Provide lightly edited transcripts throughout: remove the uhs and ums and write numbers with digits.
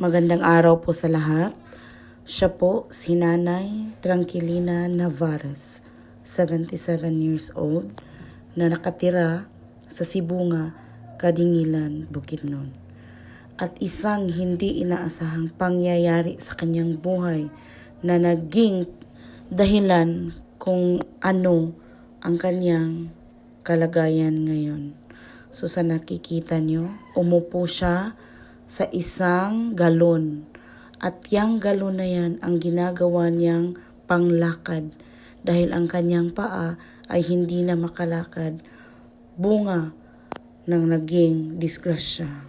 Magandang araw po sa lahat. Siya po si Nanay Tranquilina Navarez, 77 years old, na nakatira sa Sibunga, Kadingilan, Bukidnon. At isang hindi inaasahang pangyayari sa kanyang buhay na naging dahilan kung ano ang kanyang kalagayan ngayon. So sa nakikita nyo, umupo siya sa isang galon. At yang galon na yan ang ginagawa niyang panglakad dahil ang kanyang paa ay hindi na makalakad, bunga ng naging disgrasya.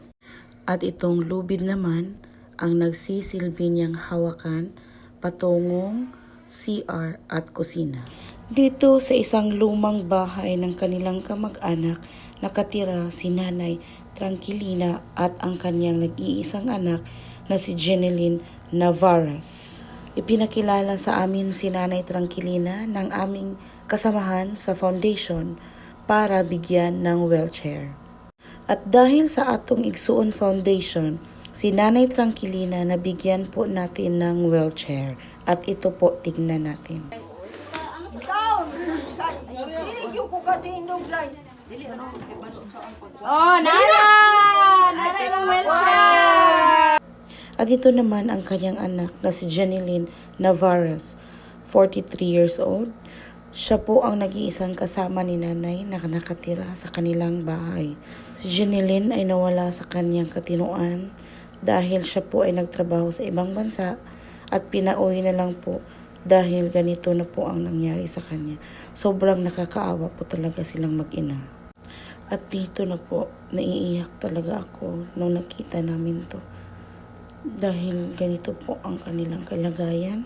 At itong lubid naman ang nagsisilbi niyang hawakan patungong CR at kusina. Dito sa isang lumang bahay ng kanilang kamag-anak, nakatira si Nanay Tranquilina at ang kanyang nag-iisang anak na si Jeneline Navarez. Ipinakilala sa amin si Nanay Tranquilina ng aming kasamahan sa foundation para bigyan ng wheelchair. At dahil sa atong Igsuon Foundation, si Nanay Tranquilina nabigyan po natin ng wheelchair. At ito po, tignan natin. Oh, Nana ng wheelchair! At ito naman ang kanyang anak na si Jeneline Navarez, 43 years old. Siya po ang nag-iisang kasama ni Nanay na nakatira sa kanilang bahay. Si Jeneline ay nawala sa kanyang katinuan dahil siya po ay nagtrabaho sa ibang bansa at pinauwi na lang po dahil ganito na po ang nangyari sa kanya. Sobrang nakakaawa po talaga silang mag-ina. At dito na po, naiiyak talaga ako nung nakita namin to. Dahil ganito po ang kanilang kalagayan.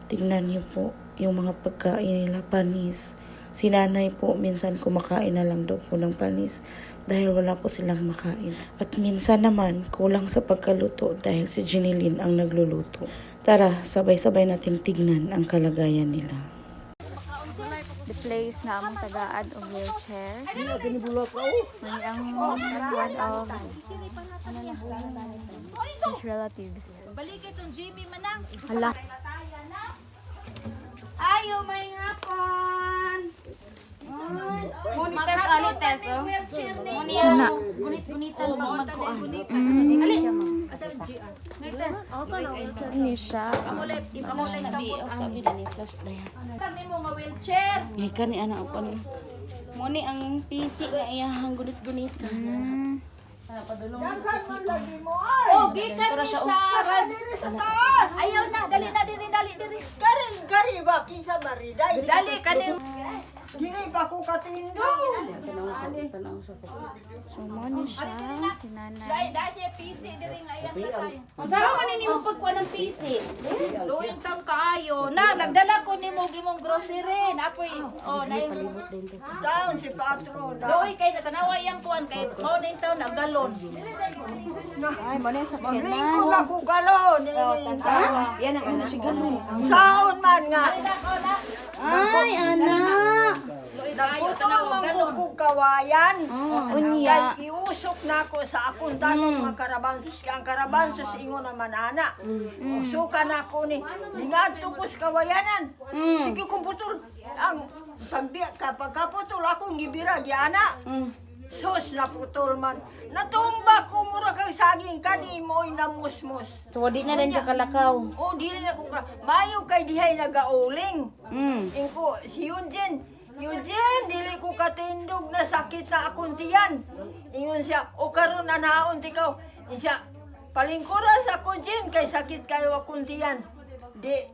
Tingnan niyo po yung mga pagkain nila, panis. Si Nanay po, minsan kumakain na lang daw po ng panis dahil wala po silang makain. At minsan naman, kulang sa pagkaluto dahil si Jeneline ang nagluluto. Tara, sabay-sabay natin tignan ang kalagayan nila. The place na among tagaan og wheelchair. May ang one of his relatives. Balik itong Jimmy manang. Hala. Ayo may ngapon. Munites alites oh. Wheelchair ni. Una. Gunit-gunitan pag magkuan. Asa GR. Munites. Ini siya. Amulay sabot. Sabi na ni flash dayan. Tami mo nga wheelchair. Ngay kani anak ako ni. Muni ang PC nga iyahang gunit-gunitan. Oh, gikan ni Sarah. Ayaw na, dali na diri. Gari ba kinsa mariday? Dali kani. Dili ba ko katindo? So, mo ni siya. Si Nanay. Dai siya PC diri nga ayan na tayo. Unsa man ni mo pagkuan ng PC? Luing taon kaayo. Na nagdala ko nimo gimong grocery. Napoy. Oh, na Daon si patron. Doy kay natanawa yang kuan kay mo ning taon naggalon. Ay, mo ni sa Maglingko na ko galon. Yan ang ano si Galon. Saon man nga. Dali na ko na. Ay, anak. Luing kaayo Nagputol tanaw man galon. ko kawayan. Unya. Kay iusok na ko sa akong tanong mga karabansos. Ang karabansos ingon naman ana. Usukan ako ni. Lingadto ko sa kawayanan. Sige kung putol. Ang pagkaputol akong gibira di ana. Sus na putol man. Natumba ko mura kang saging kanimoy na musmus. So di na din ka kalakaw. O dili na ko mayo kay dihay nagauling. Ingko si Eugene, dili ko katindog na sakit na akong tiyan. Ingon siya, o karon na naon tikaw. Siya, palingkura sa Eugene kay sakit kayo akong tiyan. Di,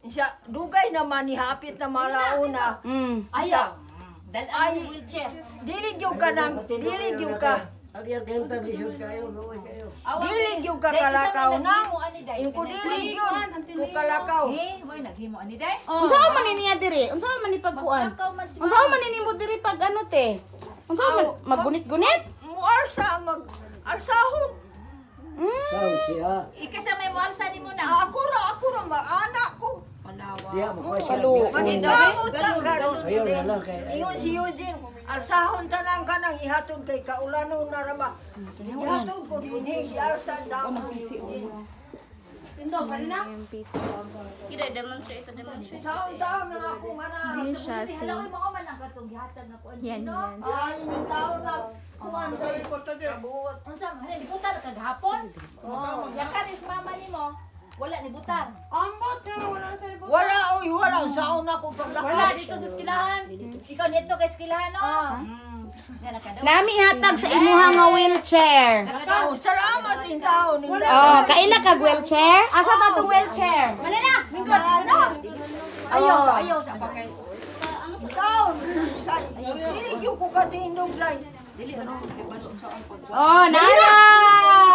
siya, dugay naman ni hapit na malauna. Ayaw. Dan Ay. ang wheelchair. Dili gyud ka ka. Dili gyud ka kalakaw nang. Ingko dili gyud ko kalakaw. Eh, moy naghimo ani day. Unsa man ni niya diri? Unsa man ni pagkuan? Magpakaw man si Unsa man ni mo diri pag ano te? Unsa man maggunit-gunit? Mualsa alsahon. Ikasa may mualsa ni mo na. Ako ra anak ko. Panawa. Palu. Manindamot Galon, ka galon. karon. Ingon si Eugene, alsahon tanang ka nang ihatod kay kaulanon na rama. Ihatod ko dinhi, gialsa daw ko. yung PC. Kita demonstrate. Saon taon na ako mana. Hindi siya si... Alam mo man ang katong gihatag na kuan Yan, sino? yan. Ay, yung taon na kuwan dai kabuot. Unsa man ni butar kag hapon? Oh, yakan is mama nimo. Wala ni butar. Wala oy, wala saon ako paglakad. Wala dito sa eskwelahan. Ikaw nito kay eskwelahan no? Nga nakadaw. Nami hatag sa imuha nga wheelchair. Oh, salamat in taon. Oh, kaila kag wheelchair? Asa ta tong wheelchair? Wala na. Lingkod, ano? Ayaw sa pagkay. Taon. Hindi ko katindog dai. Oh, nara!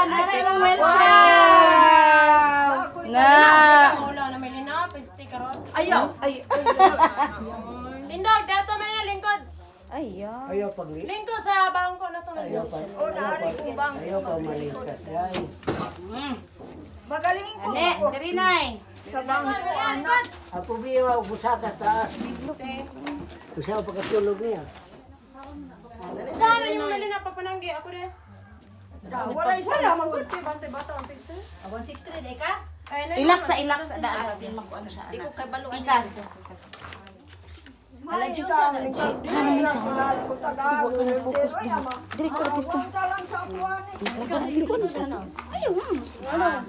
Nara yung wheelchair! Na! Wala na may lina, piste karon. Ayaw. Tindog dato may na lingkod. Ayaw. Ayaw pag Lingkod sa bangko na to. ayaw pa O naari ko bang ayaw pa malikas. Ay. magaling ko Ane, ako diri nay. sa bangko anak. Ako biya busaka sa usaw pagkatulog niya. Saan ni mo lina papananggi ako re? Wala isa Wala man gud kay bantay bata ang sister. 160 day ka? Ay Ilak sa daan kasi makuan siya. Di ko kay balo. Ikas. Ala jud sa na. Focus din. Diri ko dito.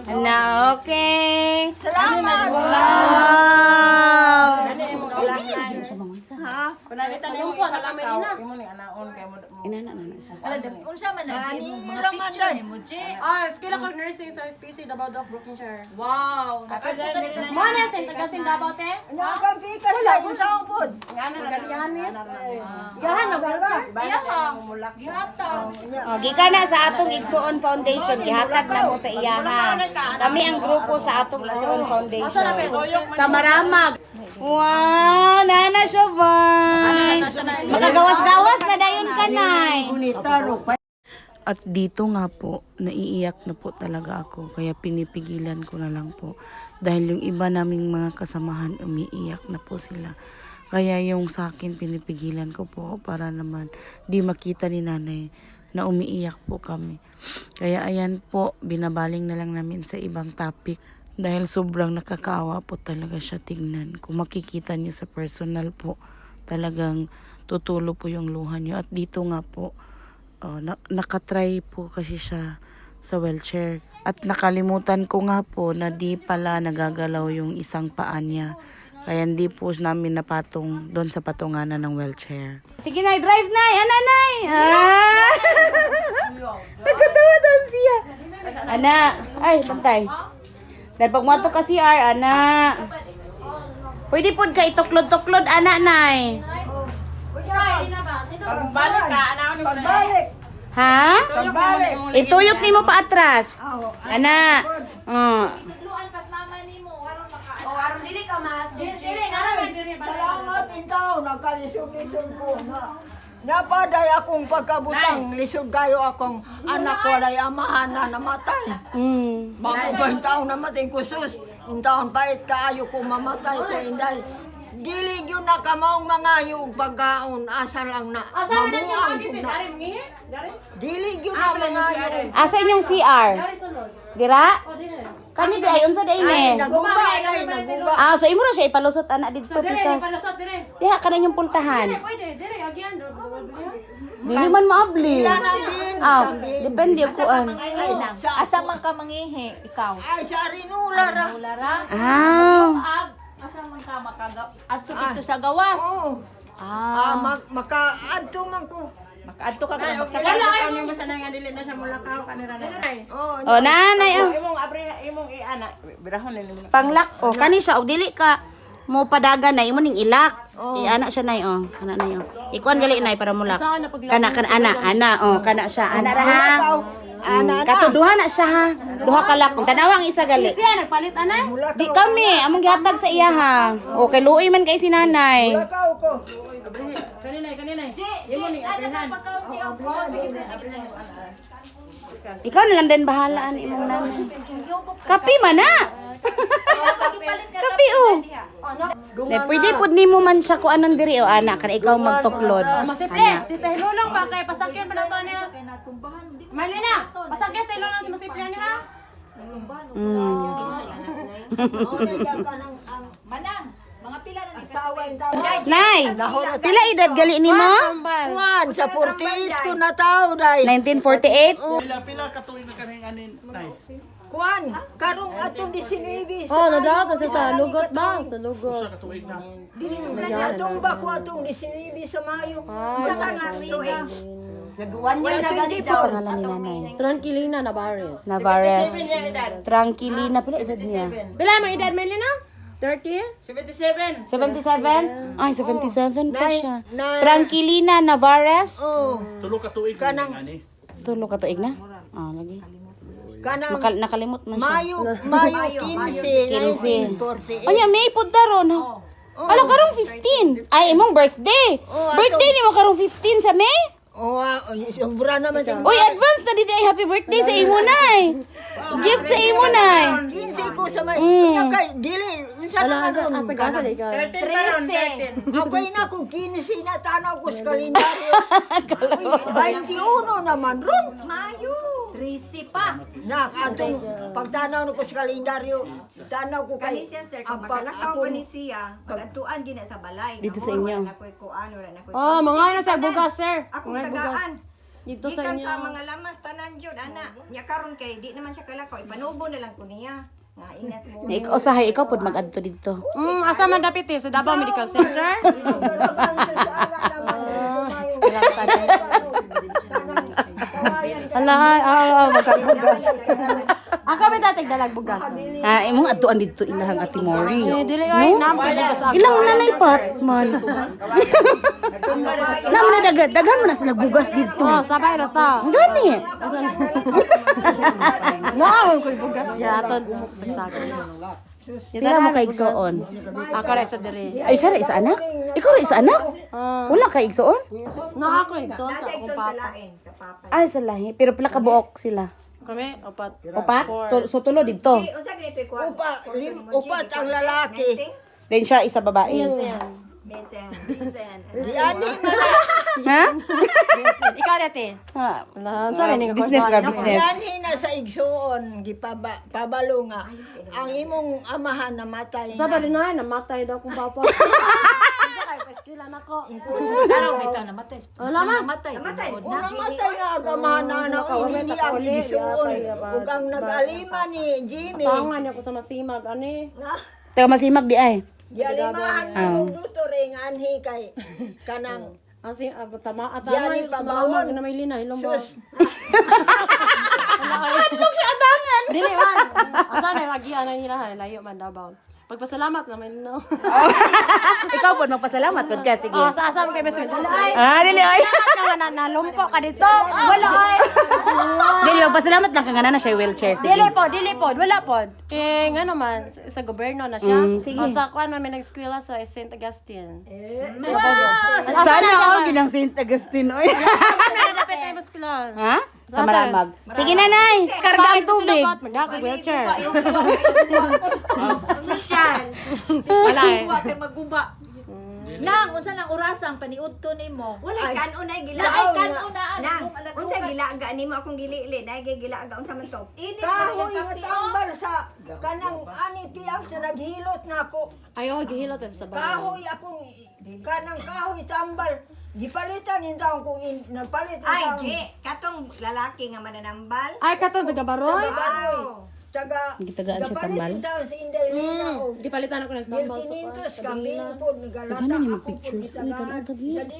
Ana, okay. Salamat. Wow! Ha? panangita na yung pala may lina. Ala unsa man na Ani, G mga raman picture dai. ni mo G. Ah, eskwela ko nursing sa SPC Davao of Brokenshire. Wow. Nakadto dito. Mo na sa tagasing Davao te? Nakapikas na yung saong pod. Galianis. Yahan na bala. Ayaw. Gihatag. Oh, gikan na sa atong Igsuon Foundation, gihatag na mo sa iyaha. Kami ang grupo sa atong Igsuon Foundation. Sa Maramag. Wow, Nana Siobhan. Makagawas-gawas na dayon kanay. At dito nga po, naiiyak na po talaga ako. Kaya pinipigilan ko na lang po. Dahil yung iba naming mga kasamahan, umiiyak na po sila. Kaya yung sa akin, pinipigilan ko po para naman di makita ni nanay na umiiyak po kami. Kaya ayan po, binabaling na lang namin sa ibang topic. Dahil sobrang nakakaawa po talaga siya tignan. Kung makikita niyo sa personal po, talagang tutulo po yung luha niyo. At dito nga po, nakatry po kasi siya sa wheelchair. At nakalimutan ko nga po na di pala nagagalaw yung isang paa niya. Kaya hindi po namin napatong doon sa patunganan ng wheelchair. Sige na, drive na! Ana, nay! Nagkatawa doon siya. Ana, ay, bantay. Dahil pag mato ka CR, ana. Pwede po ka ituklod-tuklod, ana, nay. Pagbalik ka, pagbalik. Ha? Pagbalik. Ituyok ni mo pa atras. Ana. Luan pas mama nimo aron maka. O aron dili ka mas. Salamat in taon. Nagkalisod-lisod ko na. Napaday akong pagkabutang. Lisod kayo akong anak ko ay amahan na namatay. Bago ba yung taon namatay ko sus? Yung taon pait kaayo ko mamatay ko inday. Dili yun na kamaong mga yung pagkaon. Asa lang na. Mamuang ko na. Dili yun na mga yung. Asa inyong CR? Dira? Kani di ay unsa day Ay, ni? naguba. Ay, naguba. Ah, so imo ra siya ipalusot ana dito pikas. Diha ka na inyong pultahan. Dili man maabli. Ilan ang bin? Ah, depende ko an. Ay nang. Asa man ka mangihi ikaw? Ay, sa rinula ra. Wala ra. Ah. Ag asa man ka makagaw. Adto dito sa gawas. Oo. Maka-adto man ko. Makaadto ka kung magsakay. Ano mo sana nga dili na sa Mulakaw kanira na. Oo. Oh, nanay oh. Imong abri imong iana birahon ni mo. Panglak oh, kani siya og dili ka mo padagan na imo ning ilak. Ana siya nay oh, ana nay oh. Ikuan gali nay para mulak. Kana ana oh, kana siya. Ana ra ha. Katuduha na siya ha. Duha ka lak. Tanawang isa gali. Siya nagpalit ana. Di kami among gihatag sa iya ha. Okay, luoy man kay si nanay. Lakaw ko. Kanina. Imo ni aprihan. Pagkaon si ang Ikaw na lang din bahalaan imong nanay. Kapi man na. Kapi oh. Pwede pud nimo man siya ko anon diri o anak kana ikaw magtuklod. Masiple, si Tahilo lang ba kay pasakyan pa nato niya. Kay natumbahan di Malina, pasakyan si Tahilo lang si Masiple niya ha. natumbahan. Oh, naiya ka ng ang Manang, mga pila na ni asawa yung tao. Nay, pila edad gali nimo? Kuan, sa 48 ko na tao, day. 1948? Pila katuig na kanang anin, nay. Kuan, karong atong 19. Oh, nadaot kasi sa lugot ba? Sa lugot. Usa katuig na. Atong ba ko atong 19 sa Mayo. Sa nga riga. Nag-1 year na ganito. Pangalan ni nanay. Tranquilina Navarez. Navarez. Tranquilina. Pila edad niya? Pila mo edad Melina? 30? 77? Ay, 77 pa siya. na- Tranquilina Navarez. Oh, Tulo katuig na ani. Tulo ka tuig na? Ah, lagi. kanang Nakalimot man siya. Mayo 15, 1948. Anya, may punta ron. Alam, karong 15. Ay, imong birthday. Birthday ni mo karong 15 sa May? Oh, sobra naman tayo. Uy, advance na dito ay happy birthday sa imo nay. Gift sa imo nay. 15 ko sa Mayo. Kay dili, unsa na karon? Ang pag-asa na ikaw. 13. Abay na kung 15 na tanaw ko sa kalendaryo. 21 naman ron. Mayo. 13 pa. Na atong pagtanaw ko sa kalendaryo, tanaw ko kay Kanisiya sir, ang kung magkalakaw akong- pa ni siya, pag-atuan gina sa balay. Dito sa inyo. Wala ko'y kuan, wala na ko'y Oh, mga ano sa bugas, sir. Akong Mga bugas. tagaan. Dito sa Gikan inyo. sa mga lamas, tanan jud ana. Nya karon kay di naman siya kalakaw, ipanubo na lang ko niya. Nga inas mo. Ikaw usahay ikaw pud mag-adto dito. Asa man dapit sa Davao Medical Center? Ala, magkabugas. Ang kami dating dalag bugas. Ah, imong adtuan dito ilahang Ate Mori. Dili ay nampay bugas ako. Ilang nanay pat man. Naman na dagan mo na sila bugas dito. Oh, sabay ra ta. Gani. Naawon ko'y bugas yaton saksakan. Pila mo kay igsoon? Ako ra sa diri. Ay, siya ra isa anak? Ikaw ra isa anak? Wala kay igsoon? Na ako igso sa Nasa akong igsoon sa papa. lain, sa papa. Ay, sa lahi. Pero pila ka buok sila? Kami opat. Upat? So tulo dito. Unsa ganito kuan? Upat ang lalaki. Then siya isa babae. Mesen. Di ani man. Ha? Ikaw dati. Ha. Lan sa rin ko Business ra business. Yan na sa igsoon gipabalo nga ang imong amahan namatay. Sa bali na namatay daw kong papa. Kay paskila nako. Daraw bitaw namatay. Wala man. Namatay. O namatay na ang amahan na hindi ang igsoon. Ug ang nag-alima ni Jimmy. Tangan niya ko sa masimag ani. Taga masimag di ay. Gialimahan ng doktor nga anhi kay kanang Asi tama at Yan, tama sa ipabawon. malamag na may lina hilom ba. sus. Hadlok siya adangan. Dili man. Asa may magian ang ilahan layo man Davao. Pagpasalamat naman no. Ikaw po magpasalamat pud ka sige. Oh, sa asa mo kay best friend. Ay. Ah, dili ay. Ka na lumpo ka dito. Wala ay. Dili magpasalamat lang ka nga na siya wheelchair sige. Dili po, wala po. Eh, nga naman, sa gobyerno na siya. sige. O sa kuan man may nag-eskwela sa St. Augustine. Sana all ginang Saint Agustin oy. May dapat tayo eskwela. Ha? Sa Maramag. Sige nanay, karga ang tubig. Magdako wheelchair. Sosyal. Wala eh. Wa kay magguba. Nang unsa nang orasang paniudto nimo? Wala kanon ay gila. Ay kanuna Nang, anak unsa gilaga nimo akong gilili, nay gilaga unsa man to? Ini Kahoy sa nga tambal sa kanang ani tiyang sa naghilot nako. Ayo, gihilot sa bahay. Kahoy akong kanang kahoy tambal. Gipalitan yung taong kung nagpalit yung Ay, taong. Ji, katong lalaki nga mananambal. Ay, katong taga Baroy. Baroy. Taga, Gitagaan siya gapalit tambal? yung taong sa Inday Lina. Di palitan ako nagtambal sa Tiltinintos kami po, nagalata ako po itagaan.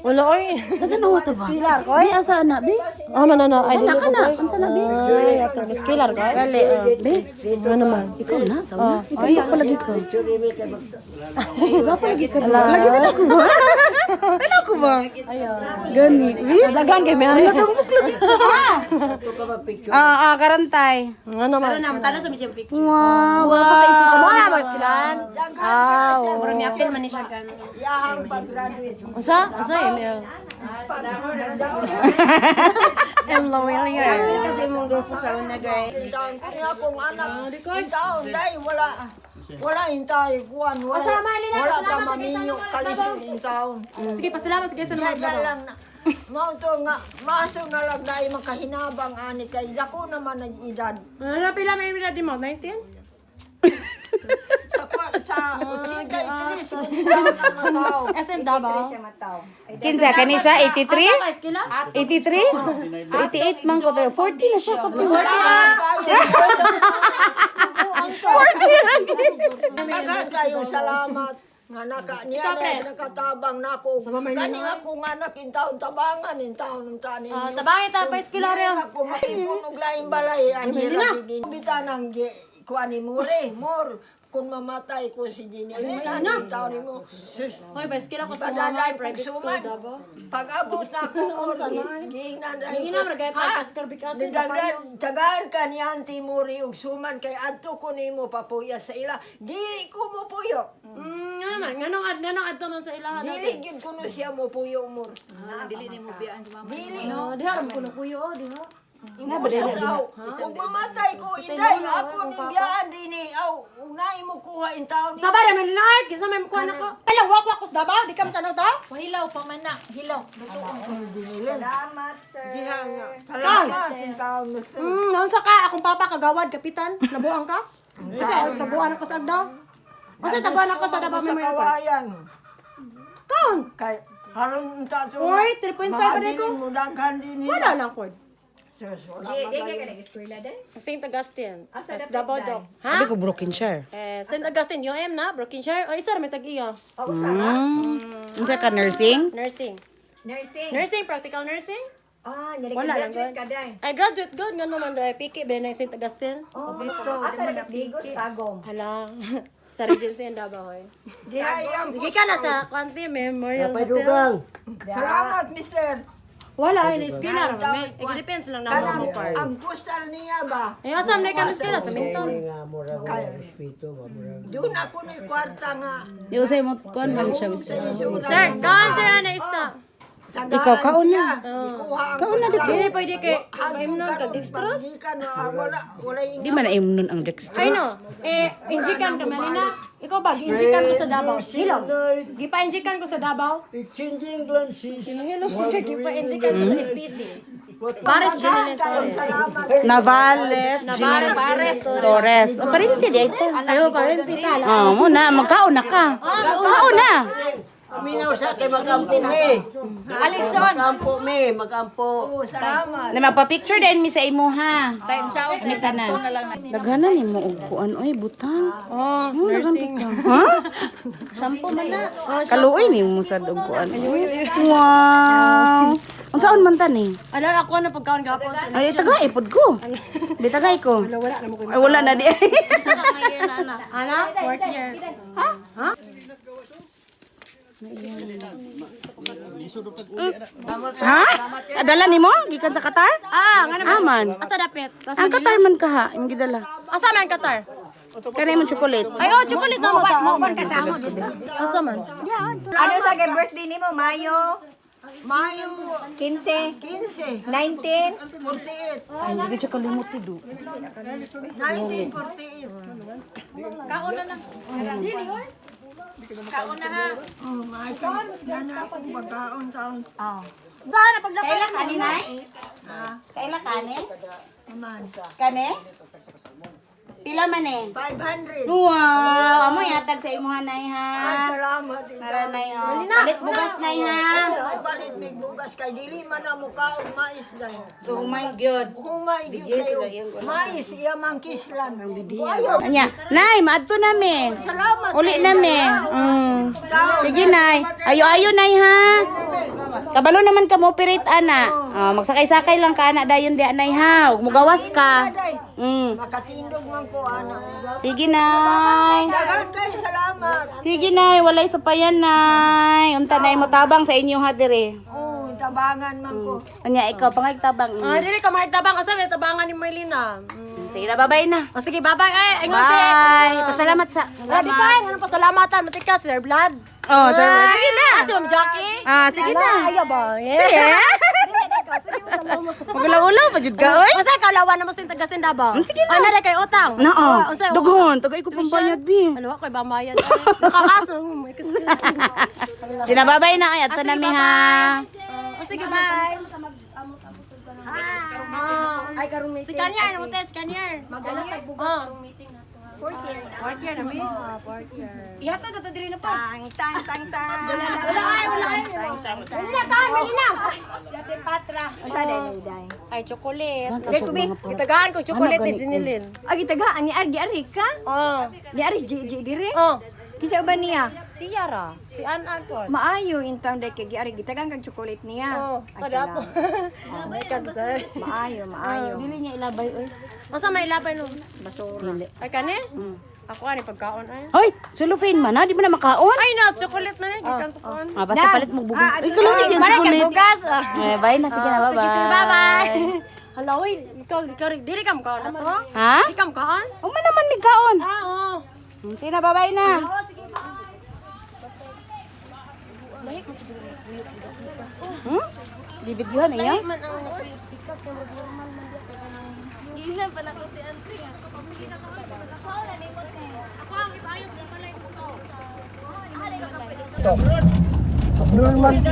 Wala oy. Ano ta ba? Oy, asa na bi? Ah, manana ay dili ko boy. Unsa na bi? Ay, ato eskwela ko. Gali, be. Ano naman? Ikaw na, sa Ay, ako lagi ko. Lagi na ako ba? Ano ako ba? Gani. Dagan kay may ay. Karantay. Ano naman? Wow. Amo na ba eskwelahan? Ah, Pero ni apil man ni siya kan. Yahang pag-graduate. Unsa? Unsa ML? M Lowell here. Kasi mong grupo sa una guys. Yung taong kanya akong anak. Yung taong dahil wala yung tayo kuwan. Wala pa maminyo kalisod yung taong. Sige, pasalamat sige sa Kaya mga lang na. Mao to nga, maso na lang na makahinabang ani kay dako naman ang edad. Ano pila may edad mo? 19? Sa 83, siguro na mataw. SM Davao. Siya mataw. Kinsa kani siya 83? Asa ka eskila? 83? 88 man ko pero 40 na siya kapag. Tagas kayong salamat. Nga naka niya na nakatabang nako. Kani ako nga nakintaon tabangan in taon ng tanin. Tabangin ta pa eskila rin. Ako maipon og laing balay anira din. Bitanang kuani more kung mamatay ko si Jenny. Ano taon mo? Hoy, pa eskila ko sa Padalay mama private school pagsuman. Davao. Pag-abot na ako giingnan Hindi na magayat tayo paskar bikasin. Tagaan ka ni Auntie Mori ug suman kay adto ko nimo papuya sa ila. Dili ko mo puyo. Nga naman, nganong adto man sa ilahan Dili natin. gyud kuno siya mo puyo mo. Dili nimo biyaan si mama. Dili. No, diha ram ko na kuyo, diha. Ug mamatay ko inday ako ni biyaan dinhi aw unay mo kuha in taon. Sabay naman linay, kinsa may mukuha na ko. Ala, wak ko sa Davao, di ka matanaw ta? Hilaw pa man na. Hilaw. Lutuon ko. Salamat, sir. Unsa ka akong papa kagawad kapitan, nabuang ka? Isa taguan ako sa Agdaw. Unsa taguan ako sa Davao Sa may kawayan. Kaon. Kay haron ta to. Oy, 3.5 pa rin ko. Mo daghan dinhi. Wala lang ko. Di ka nag-eskwela din? St. Augustine. Asa As dapat Davao dai? Doc. Sabi Ha? ko broken share. St. Augustine, UM na, Brookshire. O isa may tag-iya. Unsa ka nursing? Nursing. Nursing. Nursing, practical nursing. Ah, Wala lang graduate gud. ka din. I graduate good nga naman dahil piki ba na St. Augustine. Oh, asa na Digos, Tagom. Hala. Sa Regency and Davao. Dihayam. Hindi ka na sa Quanti Memorial Napay Hotel. dugang. Salamat, mister. Wala, ay na-eskwela. Depends lang na Kanang mo part. ang postal niya ba? Eh, asam na ka na-eskwela sa Minton. Nga murag respeto, murag. Doon ako ni kwarta nga. Di usay mo kon man siya gusto. Sir, kaon sir, ano ista? Ikaw kaon na. Kaon na dito. Hindi pwede kay maimnon ka dextrose. Wala yung Di man na imnon ang dextrose. Ay no, injikan ka manina. Ikaw ba, injikan ko sa Davao. Hilom. Gipa-injikan ko sa Davao. Exchanging glances. Hilom, gipa-injikan ko sa SPC. Paris General Torres. Navales, Pares. Torres. O parinti di ito. Ayo, parenti tala. Oh, mo na magkaon na ka. Kaon na. Aminaw sa kay magampo me. Alexon. Magampo me, magampo. salamat. Na magpa-picture din mi sa imo ha. Time sa out. Ito na lang. Daghanan ni mo og kuan oy butang. Oh, nursing. Ha? Shampoo man na. Kaluoy ni mo sa og kuan. Wow. Unsaon man tan ni? Ano ako na pagkaon gapon sa Ay tagay pod ko. Di tagay ko. wala na mo ko. Ay wala na di. Ana, 4th year. Ha? Ha? Adala nimo gikan sa Qatar? Ah, nga naman. Aman. Asa dapit? Ang Qatar man ka ha, imong gidala. Asa man Qatar? Kanay mo chocolate. Ay, oh, chocolate na mo sa kasama dito. Asa man? Ano sa birthday nimo? Mayo? Mayo 15? 15, 19? 48, Ay, hindi siya kalimot tido. 1948. Kaon na lang. Dili, hoy. Kaon na ha. Oh, my God. Yan na akong pagkaon taon. Kailan kani nay? Kailan kani? Naman. Kani? Pila man eh? 500. Wow, amo yatag sa imuha nay Ay, ha. salamat. Naranay oh. Palit bugas nay ha. Ay, palit may bugas kay dili man na mukha og mais dahil. So, oh my God. Humay gyud kayo. Mais iya mang kislan. Anya, nay, maadto na me. Salamat. Uli na me. Sige nay. Ayo-ayo nay ha. Kabalo naman ka mo operate ana. Magsakay-sakay lang ka ana dayon di anay ha. Ug mugawas ka. Makatindog man ko ana. Sige nay. Dagan kay salamat. Sige nay, walay sa payan nay. Unta nay mo tabang sa inyo ha dire. Oh, tabangan man ko. Anya ikaw pangay tabang. Ah, dili ka mahitabang kasi may tabangan ni Marlina. Sige na, bye-bye na. O sige, bye-bye. Ay, ingon si. Bye. Pasalamat sa. Ready pa, anong pasalamatan? Matika, Sir Vlad. Oh, sige na. Ah, si Ma'am Jackie. Sige na. Ayaw ba? Sige. Magulaw-ulaw pa jud ka oy. Masa kalawan naman sa Tagasin Davao. Sige na. Ano na kay utang? Noo. Unsa? Dughon, tagay ko pambayad bi. Ano ako bamayad. Nakakaso. May kasi. Dinababay na ay ato na mi ha. O sige, bye. Ay, karong Si Kanyar, naman tayo si Kanyar. Magaling. Oh. 40 years Partner na mi. Ihato na to diri na pa. Tang tang tang tang. Wala ay. Melina ka, Melina. Si Ate Patra. Unsa day? Ay, chocolate. Dai ko bi. Itagaan ko chocolate ni Jinilin. Agi tagaan ni Argi ka? Oh. Ni Aris Ji dire. Oh. Kisa ba niya? Si Yara. Si An po. Maayo intang day kay Ari gitagan kag chocolate niya. Oh, Ay, kada po. salamat. May kagday. Maayo. Dili niya ilabay oy. Masa may lapay no? Basura. Ay kani? Ako ani pagkaon ay. Hoy, cellophane man ha, di mo na makaon. Ay no, chocolate man ay gikan sa kon. Ah, basta palit mo bubog. Ay, ano kulong ni Balik ka chocolate. bugas. Eh, bye na, sige na, bye-bye. Sige, bye-bye. Hello, oy, ikaw dili ka makaon na to? Ha? Dili ka makaon? O man naman ni kaon. Ah, oo. Sige na, bye-bye na. Hmm? Di videohan niya? Abdul Malik.